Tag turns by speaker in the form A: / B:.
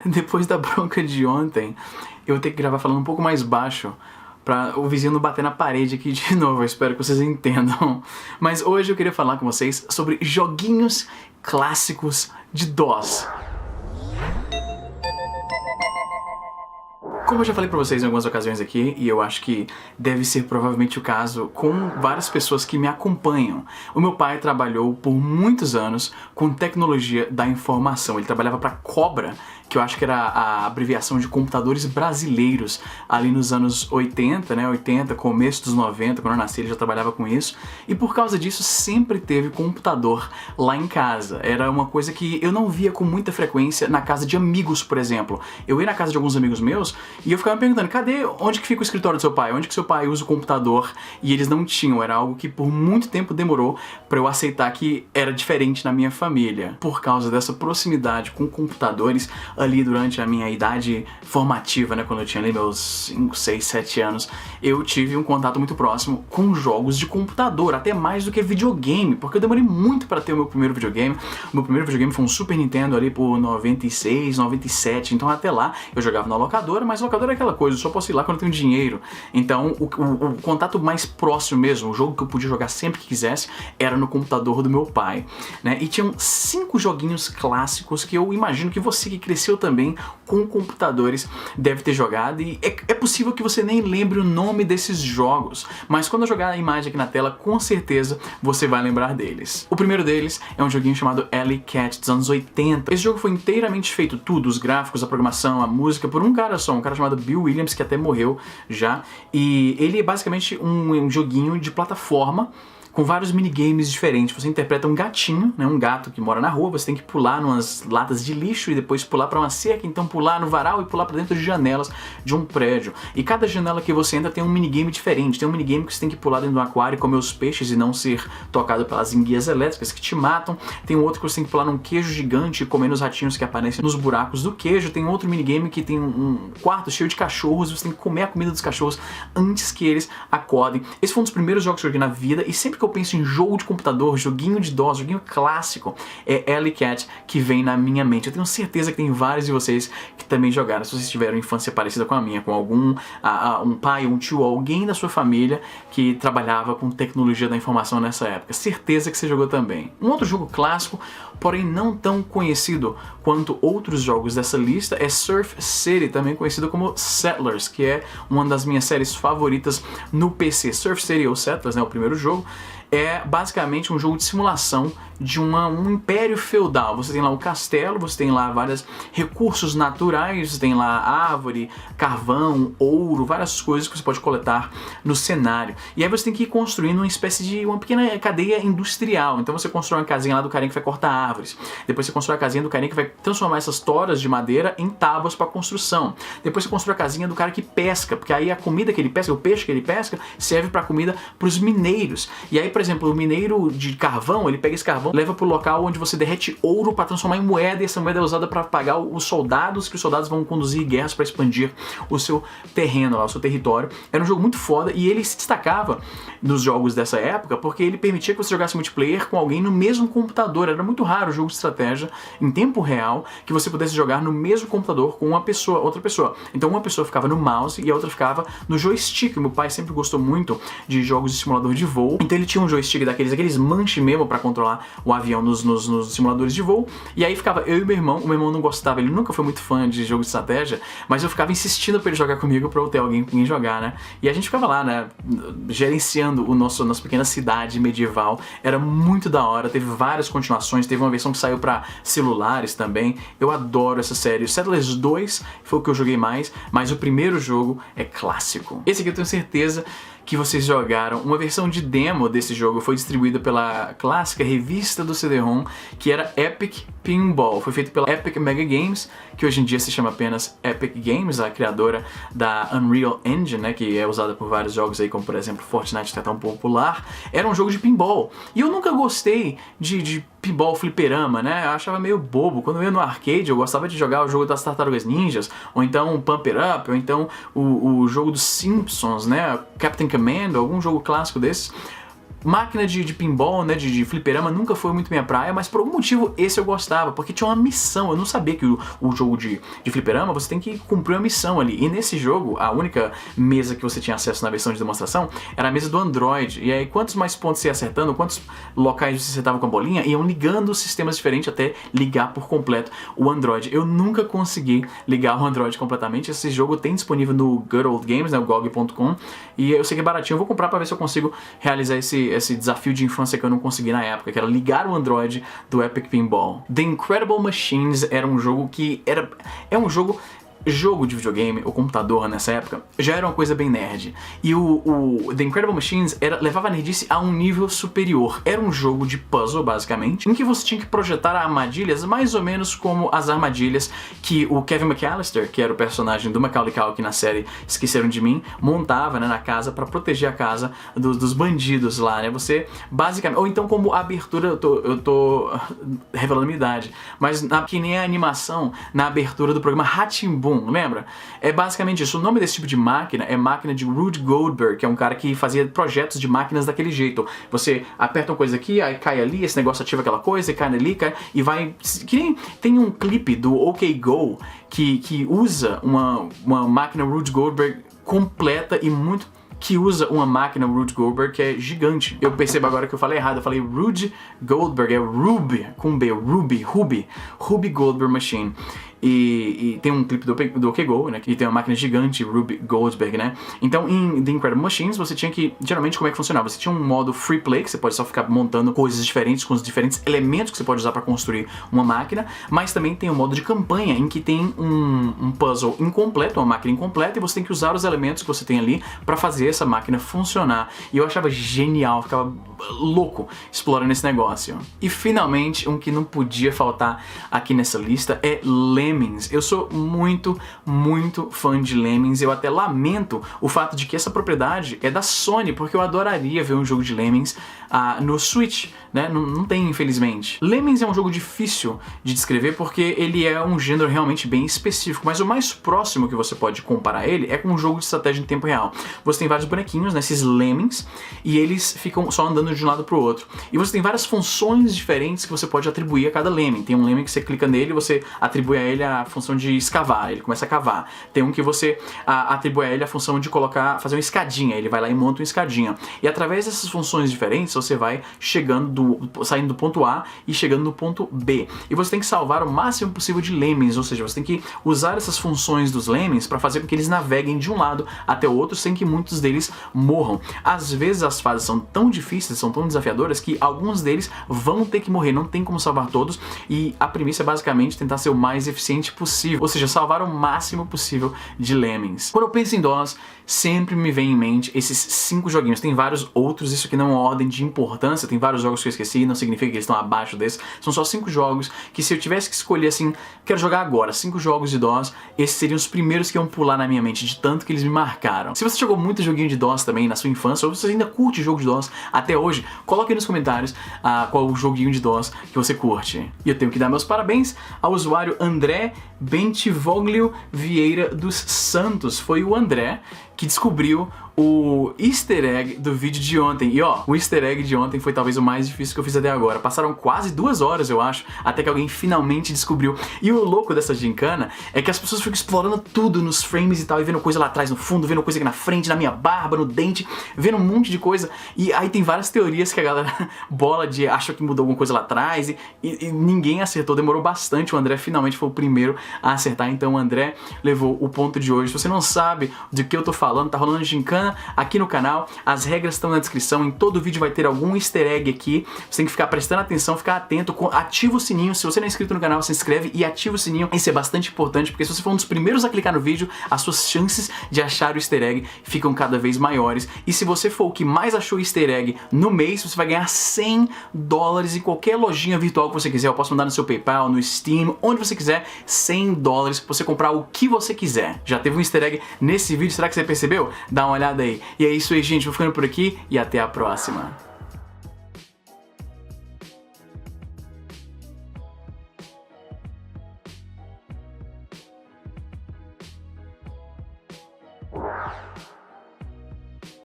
A: depois da bronca de ontem, eu vou ter que gravar falando um pouco mais baixo pra o vizinho não bater na parede aqui de novo, eu espero que vocês entendam. Mas hoje eu queria falar com vocês sobre joguinhos clássicos de DOS. Como eu já falei pra vocês em algumas ocasiões aqui, e eu acho que deve ser provavelmente o caso com várias pessoas que me acompanham, o meu pai trabalhou por muitos anos com tecnologia da informação. Ele trabalhava pra Cobra, que eu acho que era a abreviação de computadores brasileiros, ali nos anos 80, né, 80, começo dos 90, quando eu nasci ele já trabalhava com isso, e por causa disso sempre teve computador lá em casa. Era uma coisa que eu não via com muita frequência na casa de amigos, por exemplo. Eu ia na casa de alguns amigos meus e eu ficava me perguntando, cadê, onde que fica o escritório do seu pai? Onde que seu pai usa o computador? E eles não tinham, era algo que por muito tempo demorou pra eu aceitar que era diferente na minha família. Por causa dessa proximidade com computadores, ali durante a minha idade formativa, né, quando eu tinha ali meus 5, 6, 7 anos, eu tive um contato muito próximo com jogos de computador, até mais do que videogame, porque eu demorei muito para ter o meu primeiro videogame. O meu primeiro videogame foi um Super Nintendo ali por 96, 97, então até lá eu jogava na locadora, mas locadora é aquela coisa, eu só posso ir lá quando eu tenho dinheiro. Então o contato mais próximo mesmo, o jogo que eu podia jogar sempre que quisesse, era no computador do meu pai, né, e tinham 5 joguinhos clássicos que eu imagino que você que cresceu também com computadores deve ter jogado, e é possível que você nem lembre o nome desses jogos, mas quando eu jogar a imagem aqui na tela, com certeza você vai lembrar deles. O primeiro deles é um joguinho chamado Alley Cat dos anos 80. Esse jogo foi inteiramente feito, tudo, os gráficos, a programação, a música, por um cara só, um cara chamado Bill Williams, que até morreu já, e ele é basicamente um joguinho de plataforma com vários minigames diferentes. Você interpreta um gatinho, né, um gato que mora na rua, você tem que pular numas latas de lixo e depois pular para uma cerca, então pular no varal e pular para dentro de janelas de um prédio. E cada janela que você entra tem um minigame diferente. Tem um minigame que você tem que pular dentro do aquário e comer os peixes e não ser tocado pelas enguias elétricas que te matam. Tem outro que você tem que pular num queijo gigante e comer os ratinhos que aparecem nos buracos do queijo. Tem outro minigame que tem um quarto cheio de cachorros, você tem que comer a comida dos cachorros antes que eles acordem. Esse foi um dos primeiros jogos que eu joguei na vida, e sempre que eu penso em jogo de computador, joguinho de DOS, joguinho clássico, é Alley Cat que vem na minha mente. Eu tenho certeza que tem vários de vocês que também jogaram, se vocês tiveram infância parecida com a minha, com algum um pai, um tio, alguém da sua família que trabalhava com tecnologia da informação nessa época. Certeza que você jogou também. Um outro jogo clássico, porém não tão conhecido quanto outros jogos dessa lista, é Surf City, também conhecido como Settlers, que é uma das minhas séries favoritas no PC. Surf City ou Settlers, né, o primeiro jogo, é basicamente um jogo de simulação de um império feudal. Você tem lá um castelo, você tem lá vários recursos naturais, você tem lá árvore, carvão, ouro, várias coisas que você pode coletar no cenário. E aí você tem que ir construindo uma espécie de uma pequena cadeia industrial. Então você constrói uma casinha lá do carinha que vai cortar árvores. Depois você constrói a casinha do carinha que vai transformar essas toras de madeira em tábuas para construção. Depois você constrói a casinha do cara que pesca, porque aí a comida que ele pesca, o peixe que ele pesca, serve para comida para os mineiros. E aí, por exemplo, o mineiro de carvão, ele pega esse carvão, leva pro local onde você derrete ouro para transformar em moeda, e essa moeda é usada para pagar os soldados, que os soldados vão conduzir guerras para expandir o seu terreno, o seu território. Era um jogo muito foda, e ele se destacava nos jogos dessa época porque ele permitia que você jogasse multiplayer com alguém no mesmo computador. Era muito raro o jogo de estratégia em tempo real que você pudesse jogar no mesmo computador com uma pessoa, outra pessoa. Então uma pessoa ficava no mouse e a outra ficava no joystick. Meu pai sempre gostou muito de jogos de simulador de voo, então ele tinha um joystick aqueles manche mesmo para controlar o avião nos simuladores de voo, e aí ficava eu e meu irmão. O meu irmão não gostava, ele nunca foi muito fã de jogo de estratégia, mas eu ficava insistindo para ele jogar comigo, para eu ter alguém com quem jogar, né? E a gente ficava lá, né, gerenciando nossa pequena cidade medieval. Era muito da hora, teve várias continuações, teve uma versão que saiu para celulares também. Eu adoro essa série. O Settlers 2 foi o que eu joguei mais, mas o primeiro jogo é clássico. Esse aqui eu tenho certeza que vocês jogaram. Uma versão de demo desse jogo foi distribuída pela clássica revista do CD-ROM, que era Epic Pinball. Foi feito pela Epic Mega Games, que hoje em dia se chama apenas Epic Games, a criadora da Unreal Engine, né, que é usada por vários jogos aí, como por exemplo Fortnite, que é tão popular. Era um jogo de pinball. E eu nunca gostei de pinball fliperama, né? Eu achava meio bobo. Quando eu ia no arcade, eu gostava de jogar o jogo das Tartarugas Ninjas, ou então o Pump It Up, ou então o jogo dos Simpsons, né? Captain Commando, algum jogo clássico desses. máquina de pinball, né, de fliperama nunca foi muito minha praia, mas por algum motivo esse eu gostava, porque tinha uma missão. Eu não sabia que o jogo de fliperama você tem que cumprir uma missão ali. E nesse jogo, a única mesa que você tinha acesso na versão de demonstração era a mesa do Android. E aí, quantos mais pontos você ia acertando, quantos locais você acertava com a bolinha, iam ligando sistemas diferentes até ligar por completo o Android. Eu nunca consegui ligar o Android completamente. Esse jogo tem disponível no Good Old Games, né, o GOG.com, e eu sei que é baratinho. Eu vou comprar pra ver se eu consigo realizar esse desafio de infância que eu não consegui na época, que era ligar o Android do Epic Pinball. The Incredible Machines era um jogo que é um jogo de videogame, o computador nessa época, já era uma coisa bem nerd. E o The Incredible Machines levava a nerdice a um nível superior. Era um jogo de puzzle, basicamente, em que você tinha que projetar armadilhas mais ou menos como as armadilhas que o Kevin McAllister, que era o personagem do Macaulay Culkin na série Esqueceram de Mim, montava, né, na casa para proteger a casa dos bandidos lá, né? Você, basicamente... Ou então como a abertura... Eu tô revelando minha idade, mas que nem a animação na abertura do programa Rá-Tim-Bum, lembra? É basicamente isso. O nome desse tipo de máquina é máquina de Rube Goldberg, que é um cara que fazia projetos de máquinas daquele jeito. Você aperta uma coisa aqui, aí cai ali, esse negócio ativa aquela coisa, e cai ali, cai, e vai... Que nem tem um clipe do OK Go que usa uma máquina Rube Goldberg completa e muito... que usa uma máquina Rube Goldberg que é gigante. Eu percebo agora que eu falei errado, eu falei Rube Goldberg, é Rube, com B, Rube Goldberg Machine. E tem um clipe do OK Go, né, que tem uma máquina gigante, Rube Goldberg, né. Então em The Incredible Machines você tinha que, geralmente como é que funcionava? Você tinha um modo free play, que você pode só ficar montando coisas diferentes com os diferentes elementos que você pode usar para construir uma máquina, mas também tem um modo de campanha, em que tem um puzzle incompleto, uma máquina incompleta, e você tem que usar os elementos que você tem ali para fazer essa máquina funcionar. E eu achava genial, ficava louco explorando esse negócio. E finalmente, um que não podia faltar aqui nessa lista é Lemmings. Eu sou muito fã de Lemmings. Eu até lamento o fato de que essa propriedade é da Sony, porque eu adoraria ver um jogo de Lemmings no Switch, né? Não tem, infelizmente. Lemmings é um jogo difícil de descrever porque ele é um gênero realmente bem específico, mas o mais próximo que você pode comparar ele é com um jogo de estratégia em tempo real. Você tem vários bonequinhos, né, esses Lemmings, e eles ficam só andando de um lado pro outro. E você tem várias funções diferentes que você pode atribuir a cada Lemming. Tem um Lemming que você clica nele e você atribui a ele a função de escavar, ele começa a cavar. Tem um que você atribui a ele a função de fazer uma escadinha, ele vai lá e monta uma escadinha. E através dessas funções diferentes, você vai saindo do ponto A e chegando no ponto B. E você tem que salvar o máximo possível de Lemmings, ou seja, você tem que usar essas funções dos Lemmings para fazer com que eles naveguem de um lado até o outro sem que muitos deles morram. Às vezes as fases são tão difíceis, são tão desafiadoras que alguns deles vão ter que morrer, não tem como salvar todos, e a premissa é basicamente tentar ser o mais eficiente possível, ou seja, salvar o máximo possível de Lemmings. Quando eu penso em DOS, sempre me vem em mente esses 5 joguinhos. Tem vários outros, isso aqui não é uma ordem de importância, tem vários jogos que eu esqueci, não significa que eles estão abaixo desses, são só 5 jogos que, se eu tivesse que escolher assim, quero jogar agora, 5 jogos de DOS, esses seriam os primeiros que iam pular na minha mente, de tanto que eles me marcaram. Se você jogou muito joguinho de DOS também na sua infância, ou você ainda curte jogo de DOS até hoje, coloque aí nos comentários qual o joguinho de DOS que você curte. E eu tenho que dar meus parabéns ao usuário André Bentivoglio Vieira dos Santos. Foi o André que descobriu o easter egg do vídeo de ontem. E ó, o easter egg de ontem foi talvez o mais difícil que eu fiz até agora. Passaram quase 2 horas, eu acho, até que alguém finalmente descobriu. E o louco dessa gincana é que as pessoas ficam explorando tudo nos frames e tal, e vendo coisa lá atrás no fundo, vendo coisa aqui na frente, na minha barba, no dente, vendo um monte de coisa. E aí tem várias teorias que a galera bola de achou que mudou alguma coisa lá atrás, e ninguém acertou. Demorou bastante, o André finalmente foi o primeiro a acertar, então o André levou o ponto de hoje. Se você não sabe do que eu tô falando, tá rolando gincana aqui no canal, as regras estão na descrição, em todo vídeo vai ter algum easter egg aqui, você tem que ficar prestando atenção, ficar atento, ativa o sininho. Se você não é inscrito no canal, se inscreve e ativa o sininho, isso é bastante importante, porque se você for um dos primeiros a clicar no vídeo, as suas chances de achar o easter egg ficam cada vez maiores, e se você for o que mais achou easter egg no mês, você vai ganhar $100 em qualquer lojinha virtual que você quiser. Eu posso mandar no seu PayPal, no Steam, onde você quiser, $100 pra você comprar o que você quiser. Já teve um easter egg nesse vídeo, será que você percebeu? Dá uma olhada aí. E é isso aí, gente, vou ficando por aqui e até a próxima.